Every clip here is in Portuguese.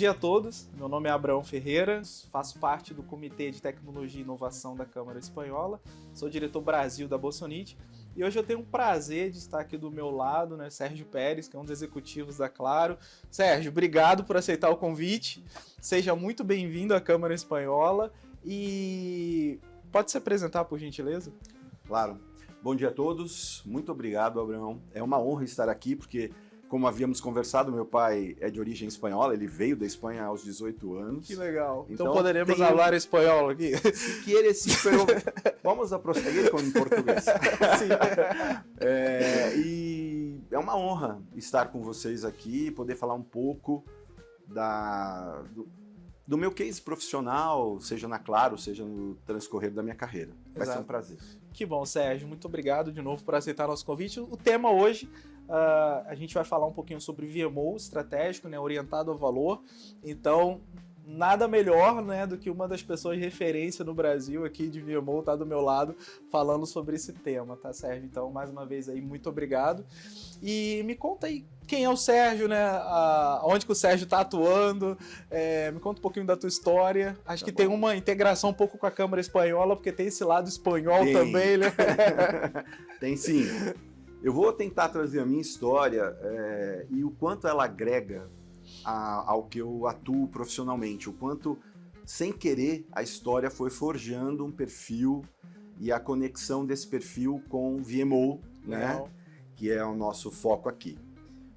dia a todos, meu nome é Abraão Ferreira, faço parte do Comitê de Tecnologia e Inovação da Câmara Espanhola, sou diretor Brasil da Bolsonít e hoje eu tenho o prazer de estar aqui do meu lado, né, Sérgio Pérez, que é um dos executivos da Claro. Sérgio, obrigado por aceitar o convite, seja muito bem-vindo à Câmara Espanhola e pode se apresentar, por gentileza? Claro. Bom dia a todos, muito obrigado, Abraão. É uma honra estar aqui porque, como havíamos conversado, meu pai é de origem espanhola, ele veio da Espanha aos 18 anos. Que legal. Então poderemos falar espanhol aqui? Si quieres, sí, pero vamos a prosseguir com português. E é uma honra estar com vocês aqui e poder falar um pouco do meu case profissional, seja na Claro, seja no transcorrer da minha carreira. Vai ser um prazer. Que bom, Sérgio. Muito obrigado de novo por aceitar nosso convite. O tema hoje, a gente vai falar um pouquinho sobre VMO estratégico, né, orientado ao valor. Então, nada melhor, né, do que uma das pessoas de referência no Brasil aqui de VMO estar do meu lado falando sobre esse tema, tá, Sérgio? Então, mais uma vez aí, muito obrigado. E me conta aí quem é o Sérgio, né? Onde que o Sérgio está atuando, me conta um pouquinho da tua história. Acho que tem uma integração um pouco com a Câmara Espanhola, porque tem esse lado espanhol também, né? Tem sim. Eu vou tentar trazer a minha história e o quanto ela agrega ao que eu atuo profissionalmente, o quanto, sem querer, a história foi forjando um perfil e a conexão desse perfil com o VMO, né? Que é o nosso foco aqui.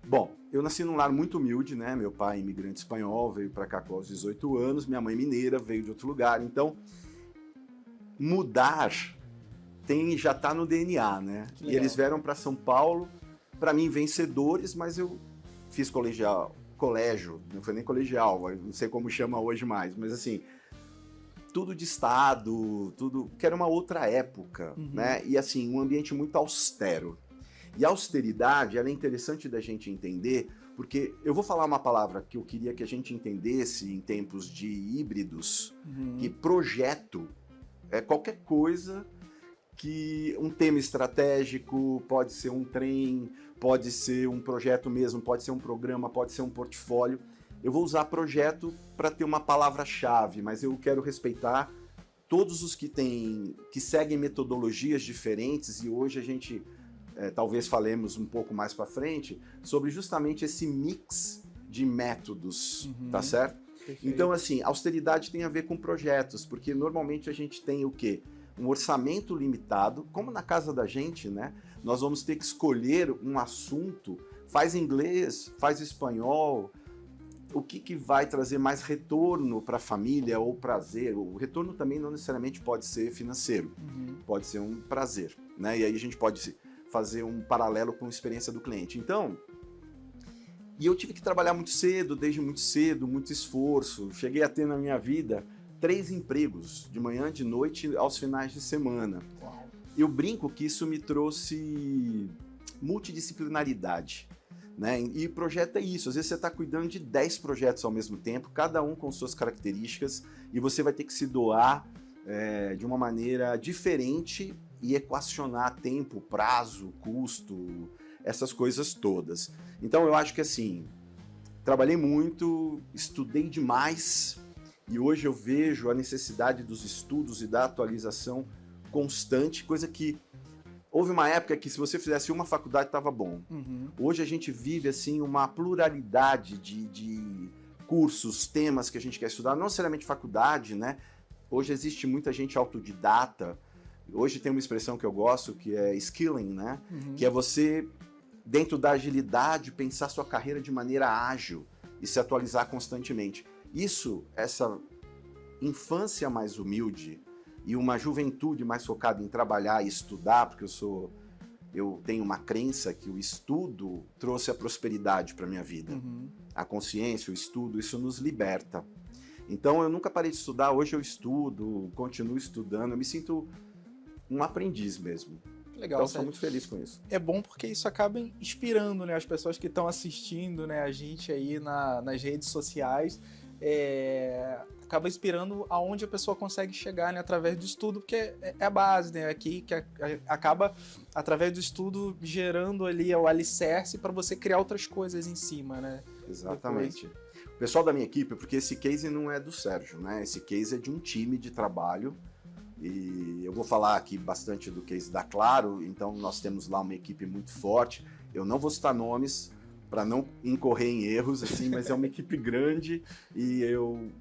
Bom, eu nasci num lar muito humilde, né? Meu pai, imigrante espanhol, veio para cá aos 18 anos, minha mãe mineira, veio de outro lugar. Então, mudar já está no DNA, né? E eles vieram para São Paulo, para mim, vencedores, mas eu fiz colégio, não foi nem colegial, não sei como chama hoje mais, mas assim, tudo de estado, tudo, que era uma outra época, né? E assim, um ambiente muito austero. E a austeridade, ela é interessante da gente entender, porque eu vou falar uma palavra que eu queria que a gente entendesse em tempos de híbridos, que projeto é qualquer coisa que um tema estratégico, pode ser um trem, pode ser um projeto mesmo, pode ser um programa, pode ser um portfólio. Eu vou usar projeto para ter uma palavra-chave, mas eu quero respeitar todos os que seguem metodologias diferentes e hoje a gente... talvez falemos um pouco mais para frente, sobre justamente esse mix de métodos, tá certo? Perfeito. Então, assim, austeridade tem a ver com projetos, porque normalmente a gente tem o quê? Um orçamento limitado, como na casa da gente, né? Nós vamos ter que escolher um assunto, faz inglês, faz espanhol, o que vai trazer mais retorno para a família ou prazer. O retorno também não necessariamente pode ser financeiro, pode ser um prazer, né? E aí a gente pode fazer um paralelo com a experiência do cliente. Então, e eu tive que trabalhar muito cedo, desde muito cedo, muito esforço. Cheguei a ter na minha vida 3 empregos, de manhã, de noite, aos finais de semana. Uau. Eu brinco que isso me trouxe multidisciplinaridade, né? E projeto é isso, às vezes você está cuidando de 10 projetos ao mesmo tempo, cada um com suas características, e você vai ter que se doar de uma maneira diferente e equacionar tempo, prazo, custo, essas coisas todas. Então eu acho que assim, trabalhei muito, estudei demais e hoje eu vejo a necessidade dos estudos e da atualização constante, coisa que houve uma época que se você fizesse uma faculdade estava bom. Hoje a gente vive assim uma pluralidade de cursos, temas que a gente quer estudar, não necessariamente faculdade, né? Hoje existe muita gente autodidata. Hoje tem uma expressão que eu gosto, que é skilling, né? Que é você, dentro da agilidade, pensar sua carreira de maneira ágil e se atualizar constantemente. Isso, essa infância mais humilde e uma juventude mais focada em trabalhar e estudar, porque eu tenho uma crença que o estudo trouxe a prosperidade para a minha vida. A consciência, o estudo, isso nos liberta. Então eu nunca parei de estudar, hoje eu estudo, continuo estudando, eu me sinto um aprendiz mesmo. Legal, então estou muito feliz com isso. É bom porque isso acaba inspirando, né, as pessoas que estão assistindo, né, a gente aí nas redes sociais, acaba inspirando aonde a pessoa consegue chegar, né, através do estudo, porque é a base, né, aqui que acaba através do estudo gerando ali o alicerce para você criar outras coisas em cima, né? Exatamente. Depois. O pessoal da minha equipe, porque esse case não é do Sérgio, né? Esse case é de um time de trabalho. E eu vou falar aqui bastante do case da Claro, então nós temos lá uma equipe muito forte. Eu não vou citar nomes para não incorrer em erros, assim, mas é uma equipe grande e eu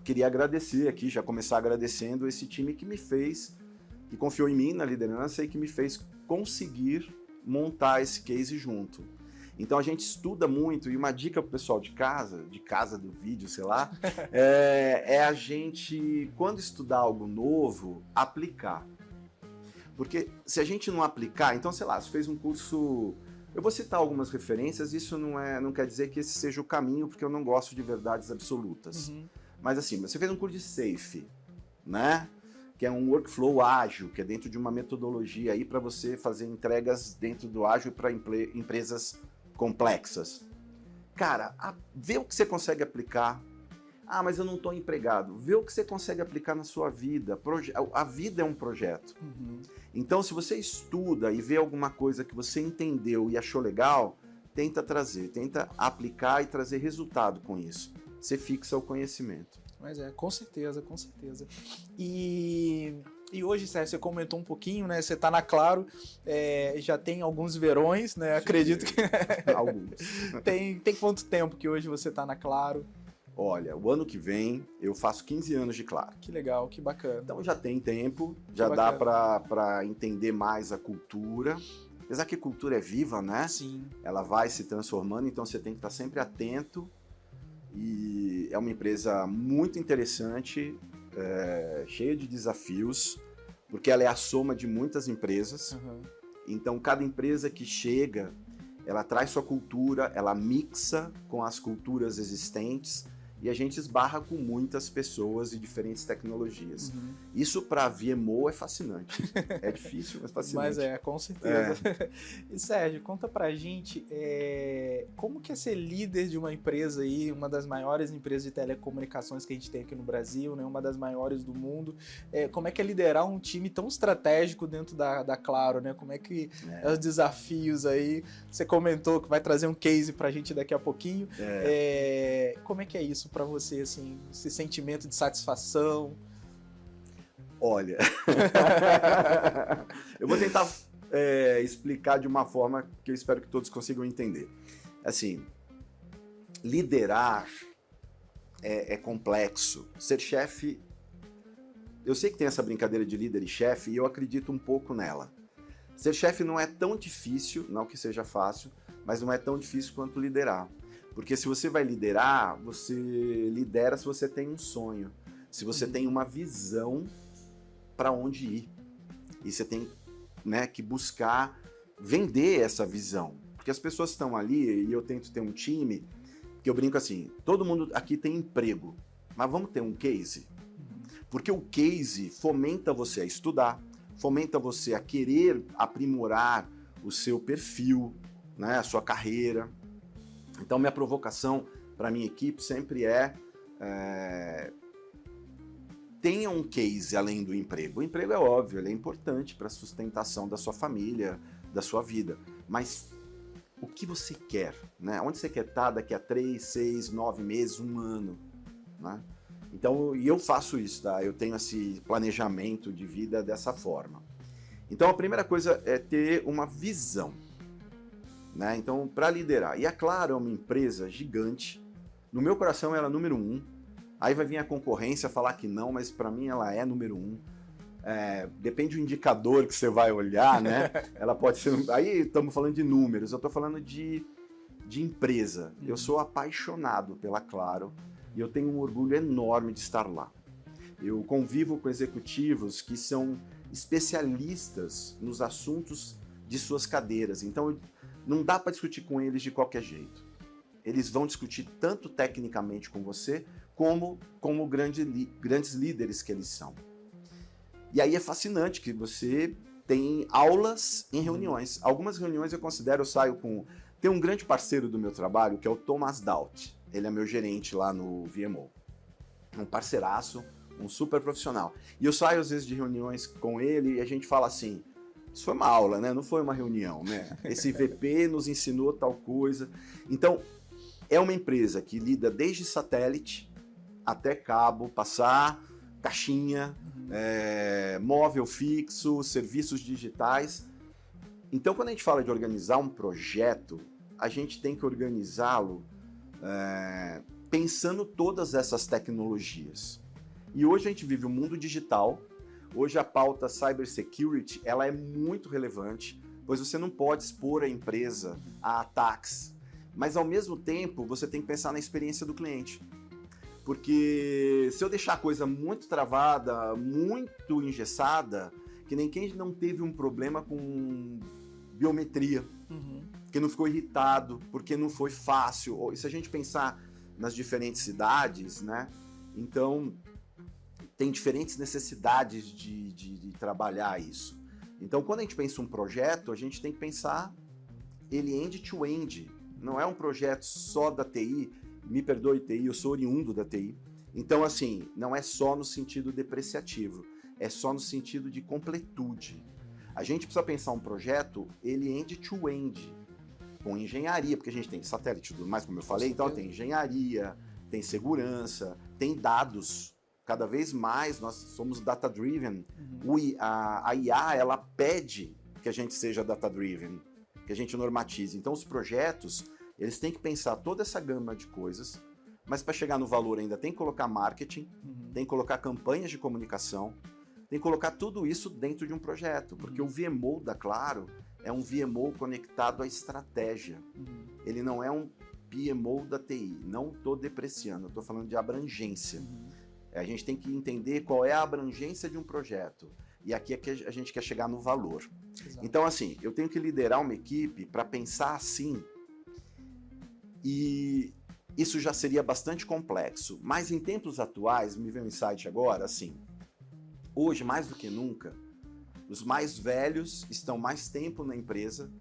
queria agradecer aqui, já começar agradecendo esse time que me fez, que confiou em mim na liderança e que me fez conseguir montar esse case junto. Então a gente estuda muito, e uma dica pro pessoal de casa do vídeo, sei lá, é a gente, quando estudar algo novo, aplicar. Porque se a gente não aplicar, então, sei lá, você fez um curso... Eu vou citar algumas referências, isso não quer dizer que esse seja o caminho, porque eu não gosto de verdades absolutas. Uhum. Mas assim, você fez um curso de SAFe, né? Que é um workflow ágil, que é dentro de uma metodologia aí para você fazer entregas dentro do ágil para empresas complexas. Cara, vê o que você consegue aplicar. Ah, mas eu não estou empregado. Vê o que você consegue aplicar na sua vida. A vida é um projeto. Uhum. Então, se você estuda e vê alguma coisa que você entendeu e achou legal, tenta aplicar e trazer resultado com isso. Você fixa o conhecimento. Mas com certeza, com certeza. E hoje, Sérgio, você comentou um pouquinho, né? Você está na Claro, já tem alguns verões, né? Sim, acredito que... Alguns. Tem quanto tempo que hoje você está na Claro? Olha, o ano que vem eu faço 15 anos de Claro. Que legal, que bacana. Então já tem tempo, já dá para entender mais a cultura. Apesar que a cultura é viva, né? Sim. Ela vai se transformando, então você tem que estar sempre atento. E é uma empresa muito interessante, cheia de desafios, porque ela é a soma de muitas empresas. Uhum. Então, cada empresa que chega, ela traz sua cultura, ela mixa com as culturas existentes e a gente esbarra com muitas pessoas e diferentes tecnologias. Uhum. Isso para a VMO é fascinante. É difícil, mas fascinante. Mas com certeza. E Sérgio, conta pra gente como que é ser líder de uma empresa aí, uma das maiores empresas de telecomunicações que a gente tem aqui no Brasil, né, uma das maiores do mundo. Como é que é liderar um time tão estratégico dentro da Claro, né? Como é que é os desafios aí? Você comentou que vai trazer um case pra gente daqui a pouquinho. Como é que é isso para você, assim, esse sentimento de satisfação? Olha, eu vou tentar explicar de uma forma que eu espero que todos consigam entender. Assim, liderar é complexo. Ser chefe, eu sei que tem essa brincadeira de líder e chefe e eu acredito um pouco nela. Ser chefe não é tão difícil, não que seja fácil, mas não é tão difícil quanto liderar. Porque se você vai liderar, você lidera se você tem um sonho, se você tem uma visão para onde ir. E você tem, né, que buscar vender essa visão. Porque as pessoas estão ali, e eu tento ter um time, que eu brinco assim, todo mundo aqui tem emprego, mas vamos ter um case? Porque o case fomenta você a estudar, fomenta você a querer aprimorar o seu perfil, né, a sua carreira. Então, minha provocação para a minha equipe sempre tenha um case além do emprego. O emprego é óbvio, ele é importante para a sustentação da sua família, da sua vida. Mas o que você quer? Né? Onde você quer estar daqui a 3, 6, 9 meses, um ano? Né? Então, e eu faço isso, tá? Eu tenho esse planejamento de vida dessa forma. Então, a primeira coisa é ter uma visão. Né? Então, para liderar. E a Claro é uma empresa gigante. No meu coração, ela é número 1. Aí vai vir a concorrência falar que não, mas para mim ela é número 1. Depende do indicador que você vai olhar, né? Ela pode ser... Aí estamos falando de números, eu estou falando de empresa. Eu sou apaixonado pela Claro e eu tenho um orgulho enorme de estar lá. Eu convivo com executivos que são especialistas nos assuntos de suas cadeiras. Então, não dá para discutir com eles de qualquer jeito. Eles vão discutir tanto tecnicamente com você, como grandes líderes que eles são. E aí é fascinante que você tem aulas em reuniões. Algumas reuniões eu saio com... Tem um grande parceiro do meu trabalho, que é o Thomas Daut. Ele é meu gerente lá no VMO. Um parceiraço, um super profissional. E eu saio às vezes de reuniões com ele e a gente fala assim, isso foi uma aula, né? Não foi uma reunião, né? Esse VP nos ensinou tal coisa. Então, é uma empresa que lida desde satélite até cabo, passar, caixinha, móvel fixo, serviços digitais. Então, quando a gente fala de organizar um projeto, a gente tem que organizá-lo pensando todas essas tecnologias. E hoje a gente vive um mundo digital. Hoje a pauta cybersecurity ela é muito relevante, pois você não pode expor a empresa a ataques. Mas, ao mesmo tempo, você tem que pensar na experiência do cliente. Porque se eu deixar a coisa muito travada, muito engessada, que nem quem não teve um problema com biometria, que não ficou irritado, porque não foi fácil. E se a gente pensar nas diferentes cidades, né? Então, tem diferentes necessidades de trabalhar isso. Então, quando a gente pensa um projeto, a gente tem que pensar ele end-to-end. Não é um projeto só da TI, me perdoe TI, eu sou oriundo da TI. Então, assim, não é só no sentido depreciativo, é só no sentido de completude. A gente precisa pensar um projeto, ele end-to-end, com engenharia, porque a gente tem satélite e tudo mais, como eu falei, então tem engenharia, tem segurança, tem dados. Cada vez mais nós somos data-driven. A IA, ela pede que a gente seja data-driven, que a gente normatize. Então, os projetos, eles têm que pensar toda essa gama de coisas, mas para chegar no valor ainda tem que colocar marketing, tem que colocar campanhas de comunicação, tem que colocar tudo isso dentro de um projeto, porque o VMO da Claro é um VMO conectado à estratégia. Ele não é um PMO da TI. Não estou depreciando, estou falando de abrangência. A gente tem que entender qual é a abrangência de um projeto. E aqui é que a gente quer chegar no valor. Exato. Então, assim, eu tenho que liderar uma equipe para pensar assim. E isso já seria bastante complexo. Mas em tempos atuais, me veio um insight agora, assim, hoje, mais do que nunca, os mais velhos estão mais tempo na empresa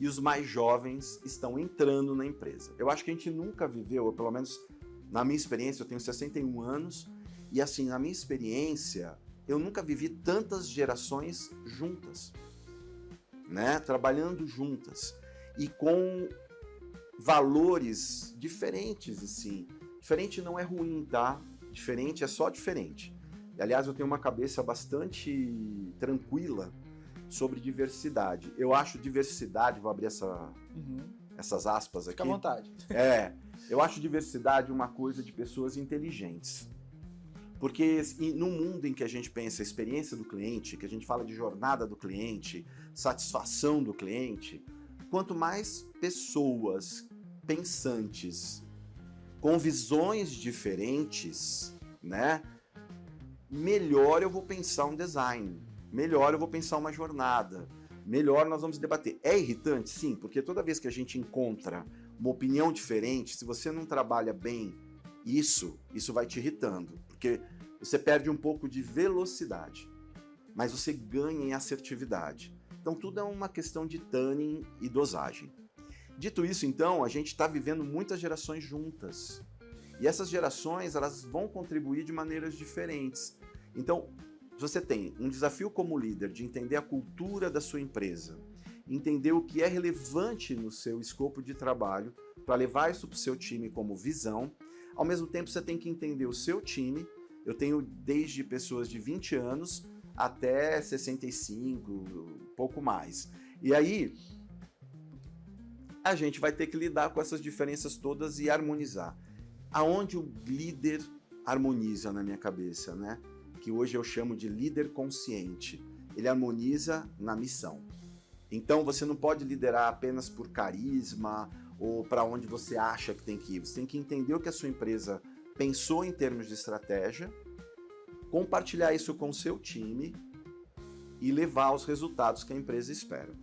e os mais jovens estão entrando na empresa. Eu acho que a gente nunca viveu, ou pelo menos na minha experiência, eu tenho 61 anos, e assim, na minha experiência, eu nunca vivi tantas gerações juntas, né? Trabalhando juntas e com valores diferentes, assim. Diferente não é ruim, tá? Diferente é só diferente. E, aliás, eu tenho uma cabeça bastante tranquila sobre diversidade. Eu acho diversidade, vou abrir essas aspas aqui. Fica à vontade. Eu acho diversidade uma coisa de pessoas inteligentes. Porque no mundo em que a gente pensa a experiência do cliente, que a gente fala de jornada do cliente, satisfação do cliente, quanto mais pessoas pensantes, com visões diferentes, né, melhor eu vou pensar um design, melhor eu vou pensar uma jornada, melhor nós vamos debater. É irritante? Sim, porque toda vez que a gente encontra uma opinião diferente, se você não trabalha bem isso vai te irritando, porque você perde um pouco de velocidade, mas você ganha em assertividade. Então tudo é uma questão de timing e dosagem. Dito isso, então, a gente está vivendo muitas gerações juntas. E essas gerações, elas vão contribuir de maneiras diferentes. Então, você tem um desafio como líder de entender a cultura da sua empresa, entender o que é relevante no seu escopo de trabalho, para levar isso para o seu time como visão. Ao mesmo tempo, você tem que entender o seu time. Eu tenho desde pessoas de 20 anos até 65, pouco mais. E aí, a gente vai ter que lidar com essas diferenças todas e harmonizar. Aonde o líder harmoniza na minha cabeça, né? Que hoje eu chamo de líder consciente. Ele harmoniza na missão. Então, você não pode liderar apenas por carisma ou para onde você acha que tem que ir. Você tem que entender o que a sua empresa pensou em termos de estratégia, compartilhar isso com o seu time e levar aos resultados que a empresa espera.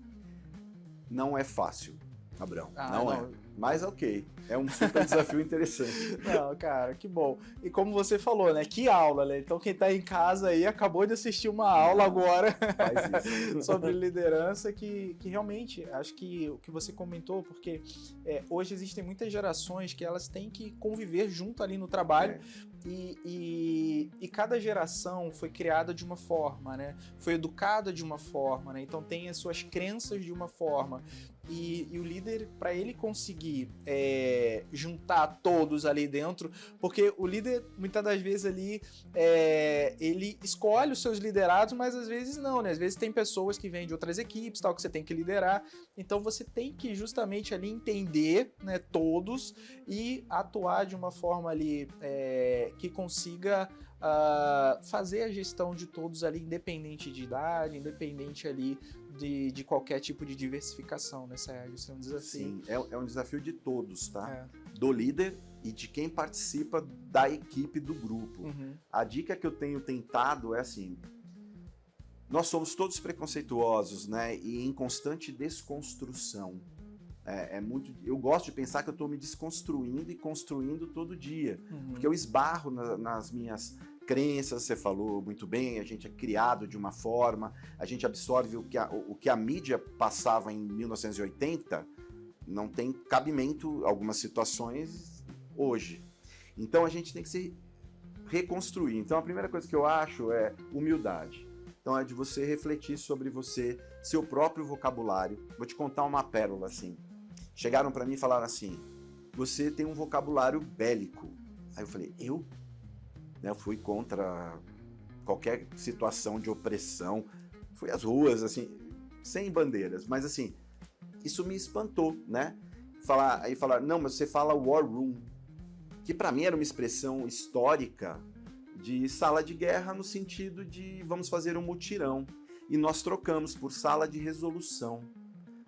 Não é fácil, Abrão. Não é. Mas ok, é um super desafio interessante. Não, cara, que bom. E como você falou, né? Que aula, né? Então quem tá em casa aí acabou de assistir uma aula agora sobre liderança que realmente, acho que o que você comentou, porque hoje existem muitas gerações que elas têm que conviver junto ali no trabalho e cada geração foi criada de uma forma, né? Foi educada de uma forma, né? Então tem as suas crenças de uma forma. E o líder, para ele conseguir juntar todos ali dentro, porque o líder, muitas das vezes ali, ele escolhe os seus liderados, mas às vezes não, né? Às vezes tem pessoas que vêm de outras equipes, tal, que você tem que liderar. Então você tem que justamente ali entender, né, todos e atuar de uma forma ali que consiga fazer a gestão de todos ali, independente de idade, independente ali de qualquer tipo de diversificação, né, Sérgio? Isso é um desafio. Sim, é um desafio de todos, tá? Do líder e de quem participa da equipe do grupo. Uhum. A dica que eu tenho tentado é assim, nós somos todos preconceituosos, né? E em constante desconstrução. Eu gosto de pensar que eu estou me desconstruindo e construindo todo dia. Uhum. Porque eu esbarro nas minhas crenças, você falou muito bem, a gente é criado de uma forma, a gente absorve o que a mídia passava em 1980, não tem cabimento algumas situações hoje. Então a gente tem que se reconstruir. Então a primeira coisa que eu acho é humildade. Então é de você refletir sobre seu próprio vocabulário. Vou te contar uma pérola assim. Chegaram para mim e falaram assim, você tem um vocabulário bélico. Aí eu falei, eu? Eu fui contra qualquer situação de opressão, fui às ruas, assim, sem bandeiras, mas assim, isso me espantou, né? Aí falaram, não, mas você fala war room, que para mim era uma expressão histórica de sala de guerra no sentido de vamos fazer um mutirão, e nós trocamos por sala de resolução.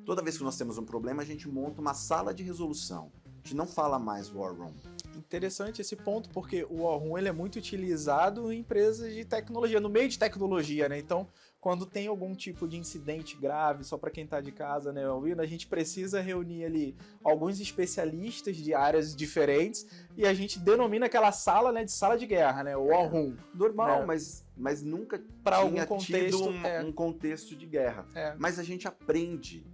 Toda vez que nós temos um problema, a gente monta uma sala de resolução, a gente não fala mais war room. Interessante esse ponto, porque o War Room ele é muito utilizado em empresas de tecnologia, no meio de tecnologia, né? Então, quando tem algum tipo de incidente grave, só para quem está de casa, né, ouvindo, a gente precisa reunir ali alguns especialistas de áreas diferentes e a gente denomina aquela sala, né, de sala de guerra, né? O War Room. Normal, né? mas nunca pra tinha algum contexto, tido um contexto de guerra. Mas a gente aprende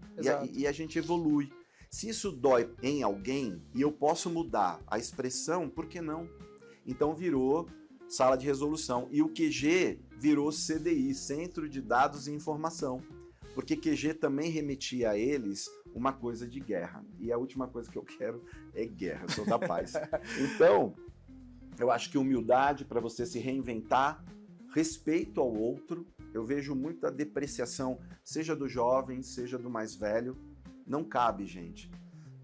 e a gente evolui. Se isso dói em alguém e eu posso mudar a expressão, por que não? Então virou sala de resolução. E o QG virou CDI, Centro de Dados e Informação. Porque QG também remetia a eles uma coisa de guerra. E a última coisa que eu quero é guerra, eu sou da paz. Então, eu acho que humildade para você se reinventar, respeito ao outro. Eu vejo muita depreciação, seja do jovem, seja do mais velho. Não cabe, gente.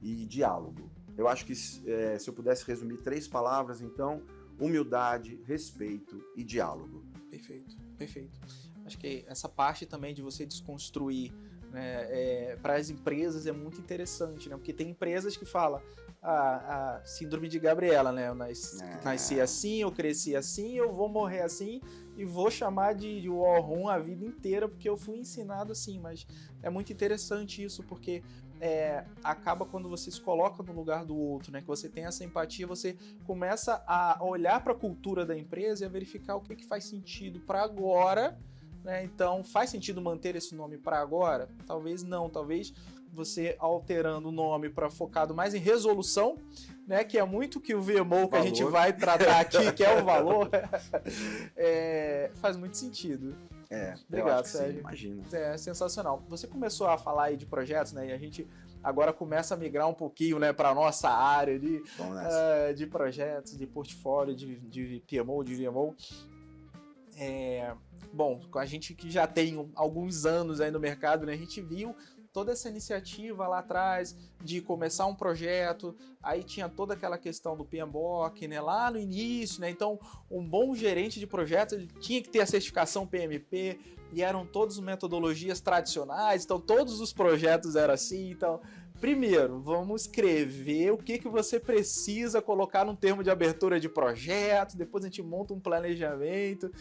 E diálogo. Eu acho que se eu pudesse resumir 3 palavras, então, humildade, respeito e diálogo. Perfeito, perfeito. Acho que essa parte também de você desconstruir, né, para as empresas é muito interessante, né? Porque tem empresas que falam a síndrome de Gabriela, né? Eu nasci assim, eu cresci assim, eu vou morrer assim e vou chamar de War Room a vida inteira porque eu fui ensinado assim. Mas é muito interessante isso, porque acaba quando você se coloca no lugar do outro, né? Que você tem essa empatia, você começa a olhar para a cultura da empresa e a verificar o que faz sentido para agora, né? Então, faz sentido manter esse nome para agora? Talvez não, talvez você alterando o nome para focado mais em resolução, né, que é muito que o VMO que a gente vai tratar aqui, que é o valor, faz muito sentido. Obrigado, Sérgio. Imagina. É sensacional. Você começou a falar aí de projetos, né, e a gente agora começa a migrar um pouquinho, né, para a nossa área de projetos, de portfólio, de PMO, de VMO. Bom, a gente que já tem alguns anos aí no mercado, né, a gente viu toda essa iniciativa lá atrás de começar um projeto, aí tinha toda aquela questão do PMBOK, né, lá no início, né, então um bom gerente de projetos ele tinha que ter a certificação PMP e eram todas metodologias tradicionais, então todos os projetos eram assim, então primeiro, vamos escrever o que você precisa colocar num termo de abertura de projeto, depois a gente monta um planejamento.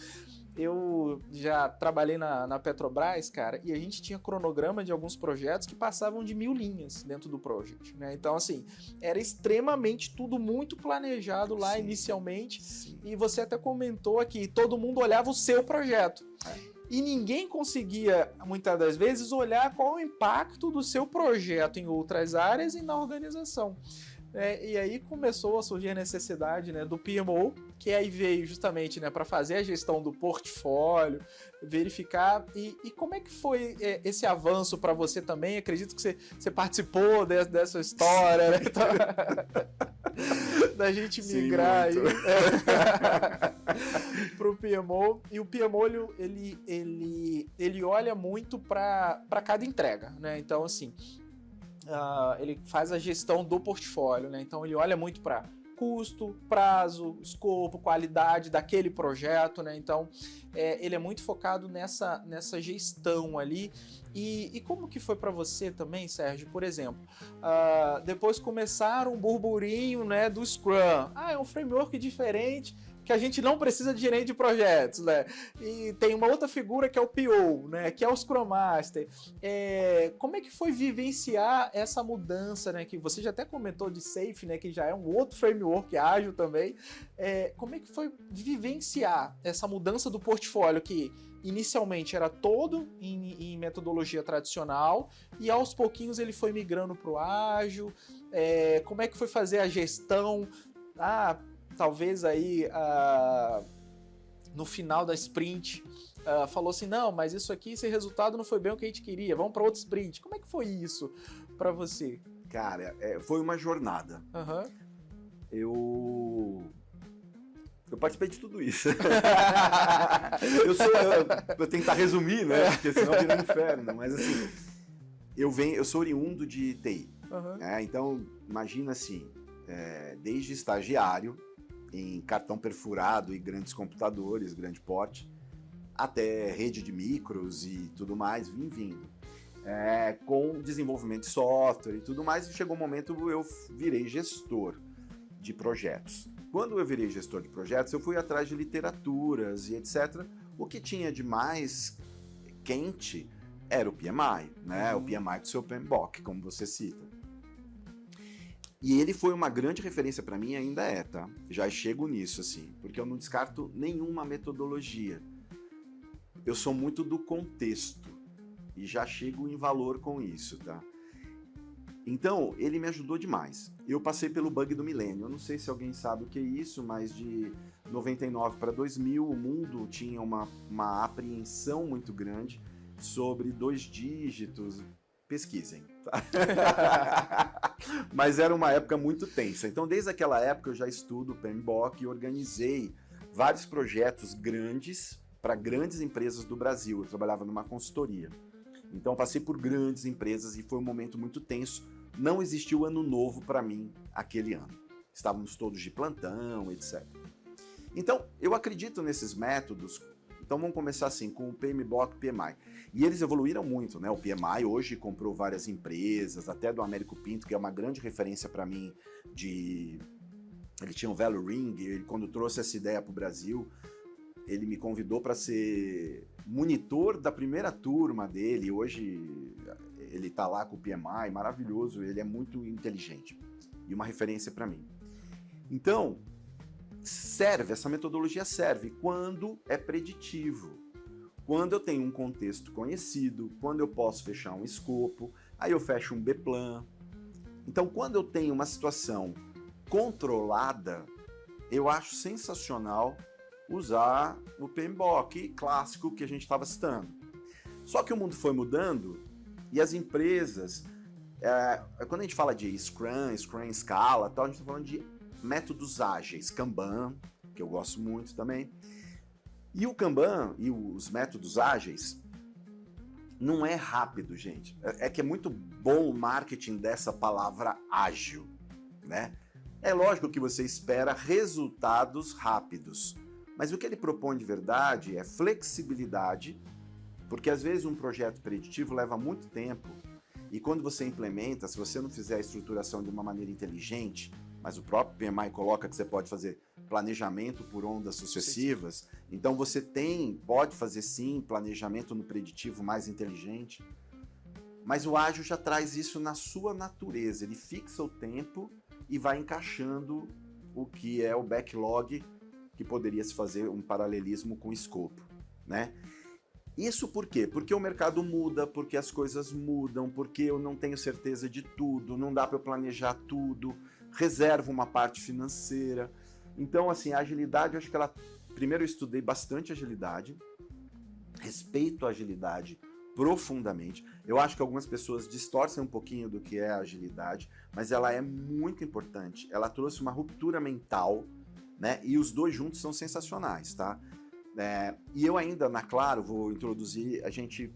Eu já trabalhei na Petrobras, cara, e a gente tinha cronograma de alguns projetos que passavam de 1000 linhas dentro do project, né? Então, assim, era extremamente tudo muito planejado lá inicialmente. Sim. E você até comentou aqui, todo mundo olhava o seu projeto. E ninguém conseguia, muitas das vezes, olhar qual o impacto do seu projeto em outras áreas e na organização. E aí começou a surgir a necessidade, né, do PMO, que aí veio justamente, né, para fazer a gestão do portfólio, verificar. E como é que foi esse avanço para você também? Acredito que você participou dessa história, né? Então, da gente migrar aí para o PMO. E o PMO ele olha muito para cada entrega, né? Então, assim, ele faz a gestão do portfólio, né? Então ele olha muito para custo, prazo, escopo, qualidade daquele projeto, né? Então ele é muito focado nessa gestão ali. E como que foi para você também, Sérgio? Por exemplo, depois começaram um burburinho, né, do Scrum. É um framework diferente, que a gente não precisa de gerente de projetos, né? E tem uma outra figura que é o PO, né? Que é o Scrum Master. Como é que foi vivenciar essa mudança, né? Que você já até comentou de Safe, né? Que já é um outro framework ágil também. Como é que foi vivenciar essa mudança do portfólio que inicialmente era todo em metodologia tradicional e aos pouquinhos ele foi migrando para o ágil? Como é que foi fazer a gestão? Talvez aí no final da sprint falou assim, não, mas isso aqui, esse resultado não foi bem o que a gente queria, vamos para outro sprint. Como é que foi isso para você? Cara, foi uma jornada. Eu participei de tudo isso. Eu tentar resumir, né? Porque senão vira um inferno. Mas assim, eu sou oriundo de TI. Então, imagina assim, desde estagiário, em cartão perfurado e grandes computadores, grande porte, até rede de micros e tudo mais, vim vindo. Com desenvolvimento de software e tudo mais, e chegou um momento eu virei gestor de projetos. Quando eu virei gestor de projetos, eu fui atrás de literaturas e etc. O que tinha de mais quente era o PMI, né? O PMI do seu PMBOK, como você cita. E ele foi uma grande referência para mim, ainda tá? Já chego nisso, assim, porque eu não descarto nenhuma metodologia. Eu sou muito do contexto e já chego em valor com isso, tá? Então, ele me ajudou demais. Eu passei pelo bug do milênio. Eu não sei se alguém sabe o que é isso, mas de 99 para 2000, o mundo tinha uma apreensão muito grande sobre 2 dígitos. Pesquisem, tá? Mas era uma época muito tensa. Então, desde aquela época, eu já estudo PMBOK e organizei vários projetos grandes para grandes empresas do Brasil. Eu trabalhava numa consultoria. Então, passei por grandes empresas e foi um momento muito tenso. Não existiu ano novo para mim aquele ano. Estávamos todos de plantão, etc. Então, eu acredito nesses métodos. Então vamos começar assim, com o PMBOK e PMI. E eles evoluíram muito, né? O PMI hoje comprou várias empresas, até do Américo Pinto, que é uma grande referência para mim Ele tinha um Value Ring, ele, quando trouxe essa ideia para o Brasil, ele me convidou para ser monitor da primeira turma dele. Hoje ele está lá com o PMI, maravilhoso, ele é muito inteligente e uma referência para mim. Então, essa metodologia serve quando é preditivo, quando eu tenho um contexto conhecido, quando eu posso fechar um escopo, aí eu fecho um B-plan. Então, quando eu tenho uma situação controlada, eu acho sensacional usar o PMBOK clássico que a gente estava citando. Só que o mundo foi mudando e as empresas, quando a gente fala de Scrum Scala, tal, a gente está falando de métodos ágeis, Kanban, que eu gosto muito também. E o Kanban e os métodos ágeis não é rápido, gente. É que é muito bom o marketing dessa palavra ágil, né? É lógico que você espera resultados rápidos, mas o que ele propõe de verdade é flexibilidade, porque às vezes um projeto preditivo leva muito tempo e quando você implementa, se você não fizer a estruturação de uma maneira inteligente, mas o próprio PMI coloca que você pode fazer planejamento por ondas sucessivas, então você pode fazer sim planejamento no preditivo mais inteligente, mas o ágil já traz isso na sua natureza, ele fixa o tempo e vai encaixando o que é o backlog, que poderia se fazer um paralelismo com o escopo, né? Isso por quê? Porque o mercado muda, porque as coisas mudam, porque eu não tenho certeza de tudo, não dá para eu planejar tudo, reserva uma parte financeira. Então, assim, a agilidade, eu acho que ela... Primeiro eu estudei bastante agilidade, respeito a agilidade profundamente. Eu acho que algumas pessoas distorcem um pouquinho do que é a agilidade, mas ela é muito importante. Ela trouxe uma ruptura mental, né? E os dois juntos são sensacionais, tá? E eu ainda, na Claro, vou introduzir, a gente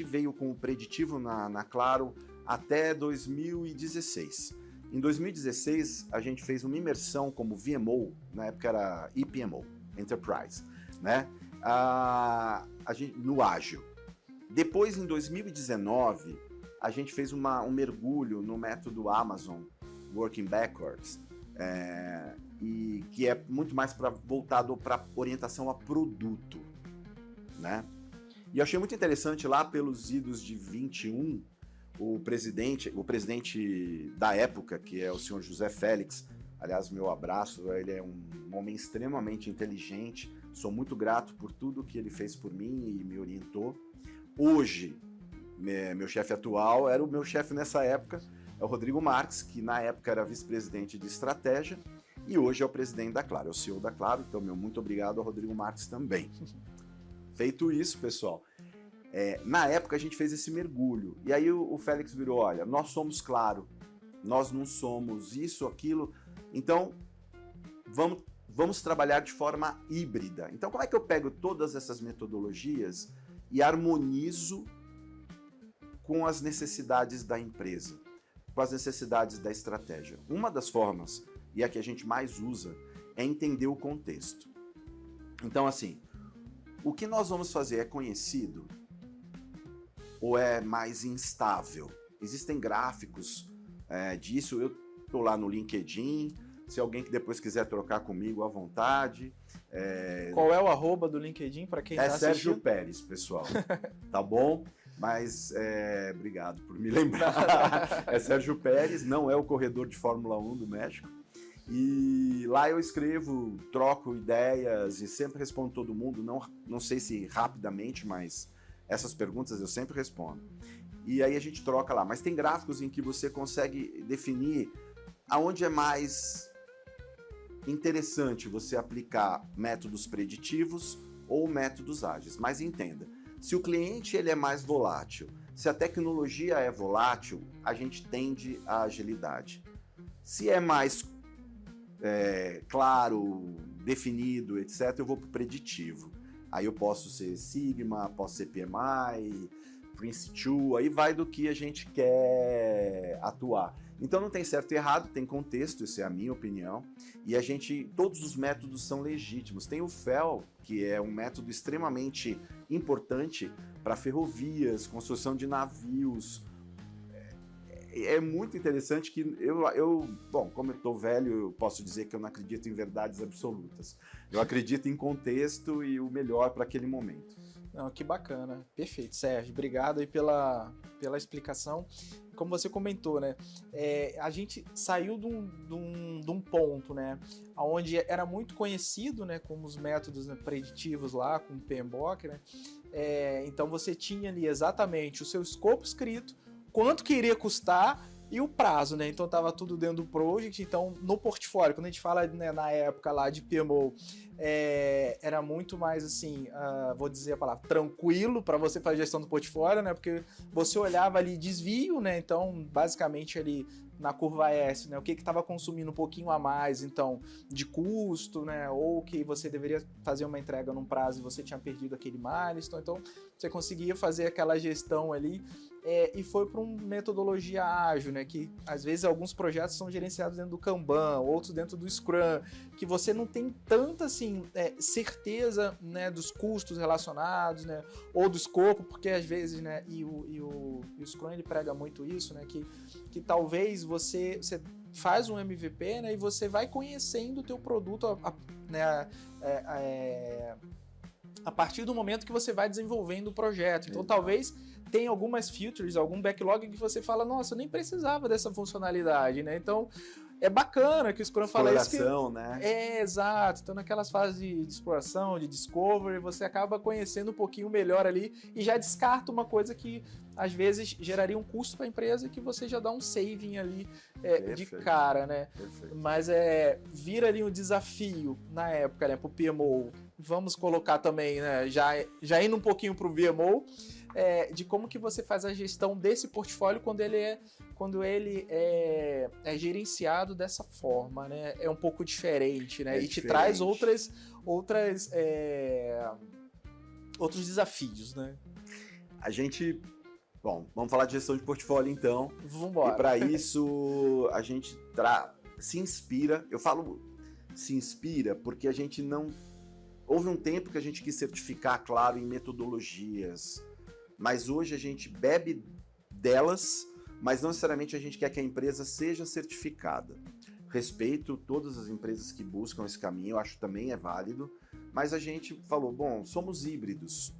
veio com o preditivo na Claro até 2016. Em 2016, a gente fez uma imersão como VMO, na época era EPMO, Enterprise, né? No Ágil. Depois, em 2019, a gente fez um mergulho no método Amazon, Working Backwards, e que é muito mais voltado para orientação a produto, né? E eu achei muito interessante lá pelos idos de 21, o presidente da época, que é o senhor José Félix, aliás, meu abraço, ele é um homem extremamente inteligente, sou muito grato por tudo que ele fez por mim e me orientou. Hoje, meu chefe atual era o meu chefe nessa época, é o Rodrigo Marques, que na época era vice-presidente de estratégia, e hoje é o presidente da Claro, é o CEO da Claro, então muito obrigado ao Rodrigo Marques também. Feito isso, pessoal, na época a gente fez esse mergulho, e aí o Félix virou, olha, nós somos Claro, nós não somos isso, aquilo, então vamos trabalhar de forma híbrida. Então como é que eu pego todas essas metodologias e harmonizo com as necessidades da empresa, com as necessidades da estratégia? Uma das formas, e a que a gente mais usa, é entender o contexto. Então assim, o que nós vamos fazer é conhecido ou é mais instável? Existem gráficos disso, eu estou lá no LinkedIn, se alguém que depois quiser trocar comigo à vontade. Qual é o @ do LinkedIn para quem está assistindo? Sérgio Pérez, pessoal, tá bom? Mas obrigado por me lembrar. É Sérgio Pérez, não é o corredor de Fórmula 1 do México. E lá eu escrevo, troco ideias e sempre respondo todo mundo, não sei se rapidamente, mas essas perguntas eu sempre respondo. E aí a gente troca lá. Mas tem gráficos em que você consegue definir aonde é mais interessante você aplicar métodos preditivos ou métodos ágeis. Mas entenda, se o cliente ele é mais volátil, se a tecnologia é volátil, a gente tende à agilidade. Se é mais claro, definido, etc., eu vou para o preditivo. Aí eu posso ser Sigma, posso ser PMI, Prince2, aí vai do que a gente quer atuar. Então não tem certo e errado, tem contexto, isso é a minha opinião, e todos os métodos são legítimos. Tem o FEL, que é um método extremamente importante para ferrovias, construção de navios. É muito interessante que bom, como eu estou velho, eu posso dizer que eu não acredito em verdades absolutas. Eu acredito em contexto e o melhor para aquele momento. Não, que bacana. Perfeito, Sérgio. Obrigado aí pela explicação. Como você comentou, né? A gente saiu de um ponto, né? Onde era muito conhecido, né? Como os métodos, né, preditivos lá, com o PMBOK, né? Então você tinha ali exatamente o seu escopo escrito, quanto que iria custar e o prazo, né? Então tava tudo dentro do project. Então no portfólio, quando a gente fala, né, na época lá de PMO, era muito mais assim, vou dizer a palavra, tranquilo para você fazer gestão do portfólio, né? Porque você olhava ali desvio, né? Então basicamente ali na curva S, né? O que estava consumindo um pouquinho a mais, então, de custo, né? Ou que você deveria fazer uma entrega num prazo e você tinha perdido aquele milestone. Então, você conseguia fazer aquela gestão ali e foi para uma metodologia ágil, né? Que às vezes alguns projetos são gerenciados dentro do Kanban, outros dentro do Scrum, que você não tem tanta assim certeza, né, dos custos relacionados, né? Ou do escopo, porque às vezes, né? E o Scrum ele prega muito isso, né? Que talvez você faz um MVP, né, e você vai conhecendo o teu produto a partir do momento que você vai desenvolvendo o projeto. Então, talvez tenha algumas features, algum backlog que você fala, nossa, eu nem precisava dessa funcionalidade, né? Então, é bacana que o Scrum fala isso. Exploração, né? Exato. Então, naquelas fases de exploração, de discovery, você acaba conhecendo um pouquinho melhor ali e já descarta uma coisa que, às vezes, geraria um custo para a empresa e que você já dá um saving ali de cara, né? Perfeito. Mas vira ali um desafio na época, né, para o PMO. Vamos colocar também, né, já indo um pouquinho para o VMO, de como que você faz a gestão desse portfólio quando ele é gerenciado dessa forma, né? É um pouco diferente, né? Te traz outros desafios, né? A gente... Bom, vamos falar de gestão de portfólio, então. Vamos embora. E para isso, a gente se inspira. Eu falo se inspira porque a gente não... Houve um tempo que a gente quis certificar, claro, em metodologias, mas hoje a gente bebe delas, mas não necessariamente a gente quer que a empresa seja certificada. Respeito todas as empresas que buscam esse caminho, eu acho também é válido, mas a gente falou, bom, somos híbridos,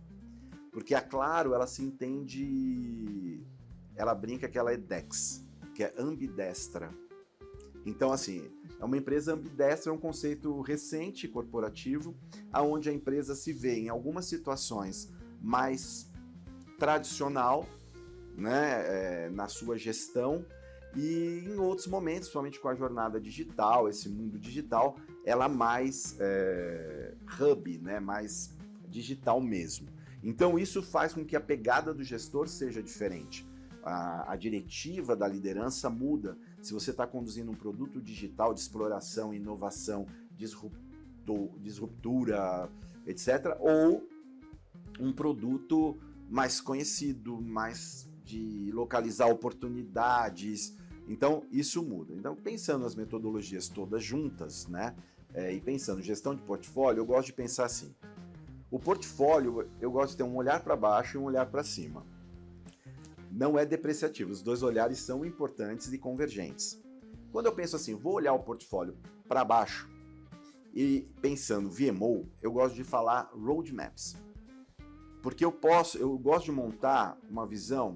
porque a Claro, ela se entende, ela brinca que ela é DEX, que é ambidestra. Então, assim, é uma empresa ambidestra, é um conceito recente, corporativo, onde a empresa se vê em algumas situações mais tradicional, né, na sua gestão, e em outros momentos, principalmente com a jornada digital, esse mundo digital, ela mais hub, né, mais digital mesmo. Então isso faz com que a pegada do gestor seja diferente. A diretiva da liderança muda. Se você está conduzindo um produto digital de exploração, inovação, disruptura, etc., ou um produto mais conhecido, mais de localizar oportunidades. Então, isso muda. Então, pensando nas metodologias todas juntas, né, e pensando em gestão de portfólio, eu gosto de pensar assim. O portfólio, eu gosto de ter um olhar para baixo e um olhar para cima. Não é depreciativo, os dois olhares são importantes e convergentes. Quando eu penso assim, vou olhar o portfólio para baixo e pensando VMO, eu gosto de falar roadmaps. Porque eu gosto de montar uma visão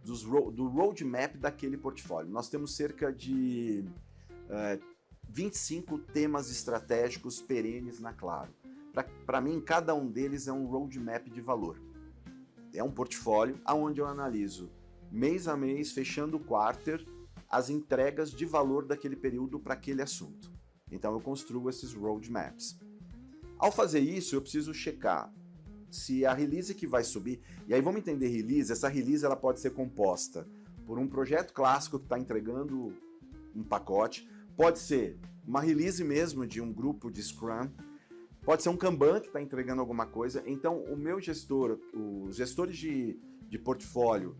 do roadmap daquele portfólio. Nós temos cerca de 25 temas estratégicos perenes na Claro. Para mim, cada um deles é um roadmap de valor. É um portfólio onde eu analiso mês a mês, fechando o quarter, as entregas de valor daquele período para aquele assunto. Então eu construo esses roadmaps. Ao fazer isso, eu preciso checar se a release que vai subir, e aí vamos entender release, essa release ela pode ser composta por um projeto clássico que está entregando um pacote, pode ser uma release mesmo de um grupo de Scrum, pode ser um Kanban que está entregando alguma coisa. Então o meu gestor, os gestores de portfólio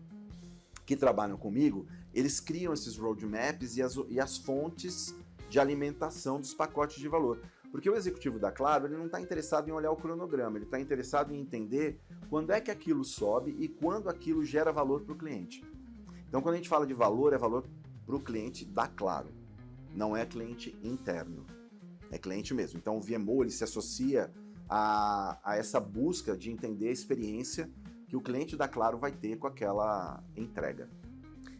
que trabalham comigo, eles criam esses roadmaps e as fontes de alimentação dos pacotes de valor. Porque o executivo da Claro, ele não está interessado em olhar o cronograma, ele está interessado em entender quando é que aquilo sobe e quando aquilo gera valor para o cliente. Então, quando a gente fala de valor, é valor para o cliente da Claro, não é cliente interno, é cliente mesmo. Então, o VMO ele se associa a essa busca de entender a experiência que o cliente da Claro vai ter com aquela entrega.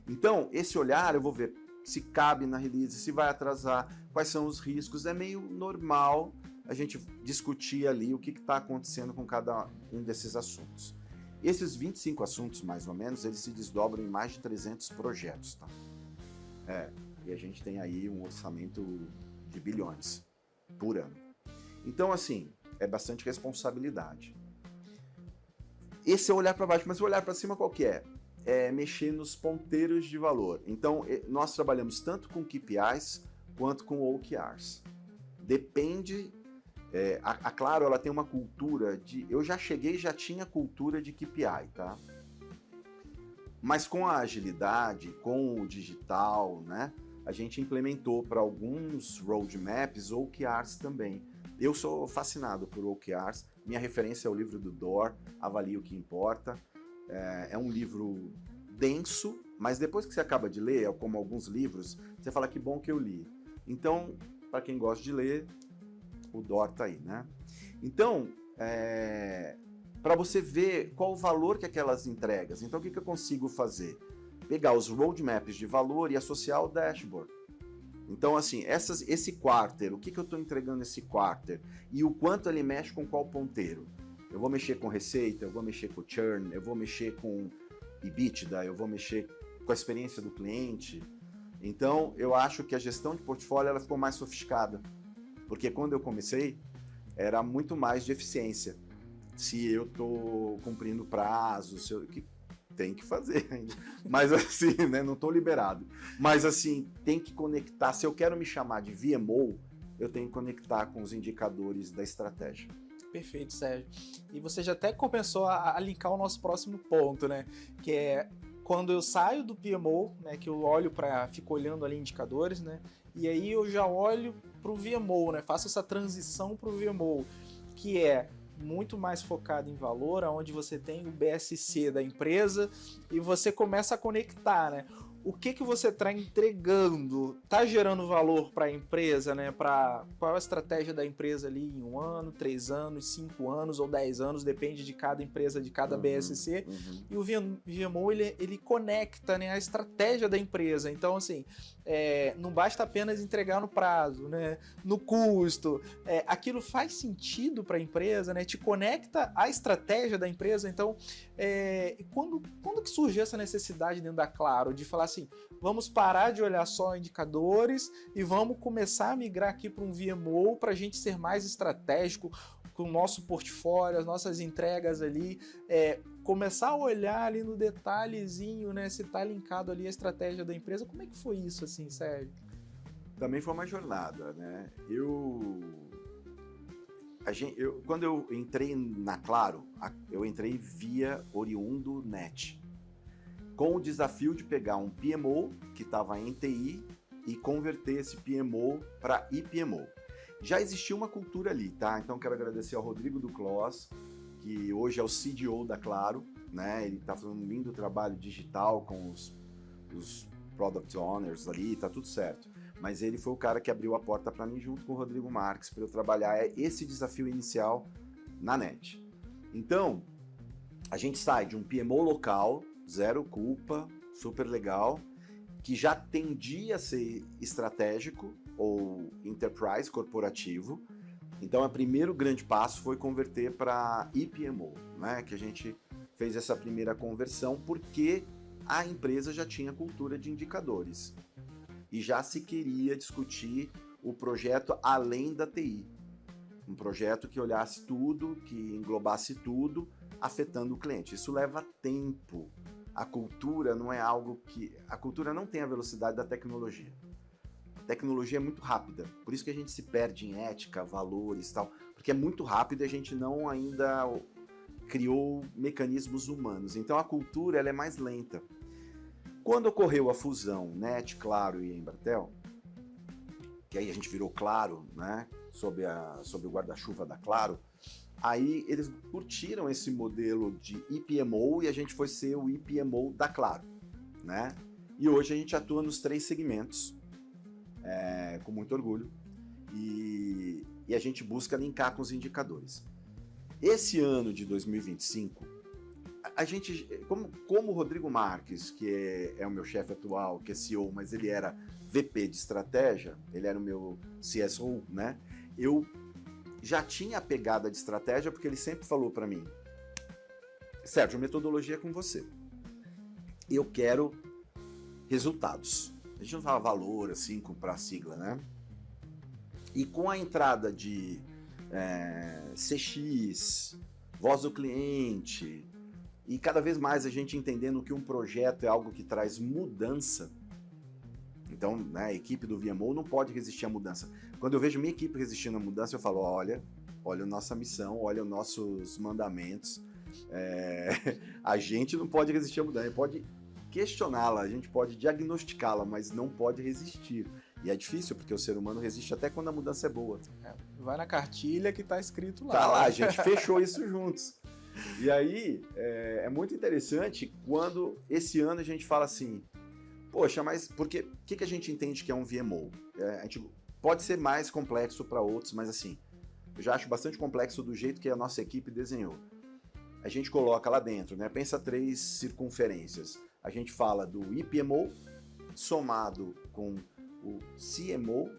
Então, esse olhar eu vou ver se cabe na release, se vai atrasar, quais são os riscos. É meio normal a gente discutir ali o que está acontecendo com cada um desses assuntos. Esses 25 assuntos, mais ou menos, eles se desdobram em mais de 300 projetos. Tá? E a gente tem aí um orçamento de bilhões por ano. Então, assim, é bastante responsabilidade. Esse é o olhar para baixo, mas o olhar para cima qual que é? É mexer nos ponteiros de valor. Então, nós trabalhamos tanto com KPIs quanto com OKRs. Depende... a Claro, ela tem uma cultura de... Eu já tinha cultura de KPI, tá? Mas com a agilidade, com o digital, né? A gente implementou para alguns roadmaps OKRs também. Eu sou fascinado por OKRs. Minha referência é o livro do Doerr, Avalie o que Importa. É um livro denso, mas depois que você acaba de ler, como alguns livros, você fala que bom que eu li. Então, para quem gosta de ler, o Doerr tá aí, né? Então, para você ver qual o valor que aquelas entregas. Então, o que eu consigo fazer? Pegar os roadmaps de valor e associar ao dashboard. Então, assim, esse quarter, o que eu estou entregando nesse quarter? E o quanto ele mexe com qual ponteiro? Eu vou mexer com receita, eu vou mexer com churn, eu vou mexer com EBITDA, eu vou mexer com a experiência do cliente. Então, eu acho que a gestão de portfólio ela ficou mais sofisticada. Porque quando eu comecei, era muito mais de eficiência. Se eu estou cumprindo prazos, que tem que fazer ainda. Mas assim, né, não estou liberado. Mas assim, tem que conectar. Se eu quero me chamar de VMO, eu tenho que conectar com os indicadores da estratégia. Perfeito, Sérgio. E você já até começou a linkar o nosso próximo ponto, né? Que é quando eu saio do PMO, né? Que eu olho fico olhando ali indicadores, né? E aí eu já olho para o VMO, né? Faço essa transição para o VMO, que é muito mais focado em valor, onde você tem o BSC da empresa e você começa a conectar, né? O que você está entregando? Está gerando valor para a empresa, né? Qual a estratégia da empresa ali em 1 ano, 3 anos, 5 anos ou 10 anos, depende de cada empresa, de cada BSC. E o VMO, ele conecta, né, a estratégia da empresa. Então, assim, não basta apenas entregar no prazo, né, no custo. Aquilo faz sentido para a empresa, né? Te conecta à estratégia da empresa. Então, quando que surgiu essa necessidade dentro da Claro de falar assim, vamos parar de olhar só indicadores e vamos começar a migrar aqui para um VMO para a gente ser mais estratégico com o nosso portfólio, as nossas entregas ali, começar a olhar ali no detalhezinho, né, se está linkado ali a estratégia da empresa. Como é que foi isso, assim, Sérgio? Também foi uma jornada, né? Quando eu entrei na Claro, eu entrei via oriundo NET, com o desafio de pegar um PMO que estava em TI e converter esse PMO para IPMO. Já existia uma cultura ali, tá? Então quero agradecer ao Rodrigo Duclos, que hoje é o CDO da Claro, né? Ele está fazendo um lindo trabalho digital com os Product Owners ali, tá tudo certo. Mas ele foi o cara que abriu a porta para mim junto com o Rodrigo Marques para eu trabalhar esse desafio inicial na NET. Então, a gente sai de um PMO local, zero culpa, super legal, que já tendia a ser estratégico ou enterprise corporativo. Então, o primeiro grande passo foi converter para IPMO, né? Que a gente fez essa primeira conversão porque a empresa já tinha cultura de indicadores e já se queria discutir o projeto além da TI. Um projeto que olhasse tudo, que englobasse tudo, afetando o cliente. Isso leva tempo. A cultura não é algo que... A cultura não tem a velocidade da tecnologia. A tecnologia é muito rápida. Por isso que a gente se perde em ética, valores e tal. Porque é muito rápido e a gente não ainda criou mecanismos humanos. Então a cultura ela é mais lenta. Quando ocorreu a fusão NET, Claro e Embratel, que aí a gente virou Claro, né? Sob o guarda-chuva da Claro, aí eles curtiram esse modelo de IPMO e a gente foi ser o IPMO da Claro, né? E hoje a gente atua nos 3 segmentos, com muito orgulho, e a gente busca linkar com os indicadores. Esse ano de 2025, a gente, como o Rodrigo Marques, que é o meu chefe atual, que é CEO, mas ele era VP de estratégia, ele era o meu CSO, né? Eu já tinha a pegada de estratégia porque ele sempre falou para mim, Sérgio, metodologia é com você. Eu quero resultados. A gente não fala valor assim, comprar sigla, né? E com a entrada de CX, voz do cliente, e cada vez mais a gente entendendo que um projeto é algo que traz mudança. Então, né, a equipe do VMO não pode resistir à mudança. Quando eu vejo minha equipe resistindo à mudança, eu falo, olha a nossa missão, olha os nossos mandamentos. A gente não pode resistir à mudança, a gente pode questioná-la, a gente pode diagnosticá-la, mas não pode resistir. E é difícil, porque o ser humano resiste até quando a mudança é boa. Vai na cartilha que tá escrito lá. Tá lá, a gente fechou isso juntos. E aí, é muito interessante quando esse ano a gente fala assim, poxa, mas porque o que a gente entende que é um VMO? A gente pode ser mais complexo para outros, mas assim, eu já acho bastante complexo do jeito que a nossa equipe desenhou. A gente coloca lá dentro, né? Pensa 3 circunferências. A gente fala do IPMO somado com o CMO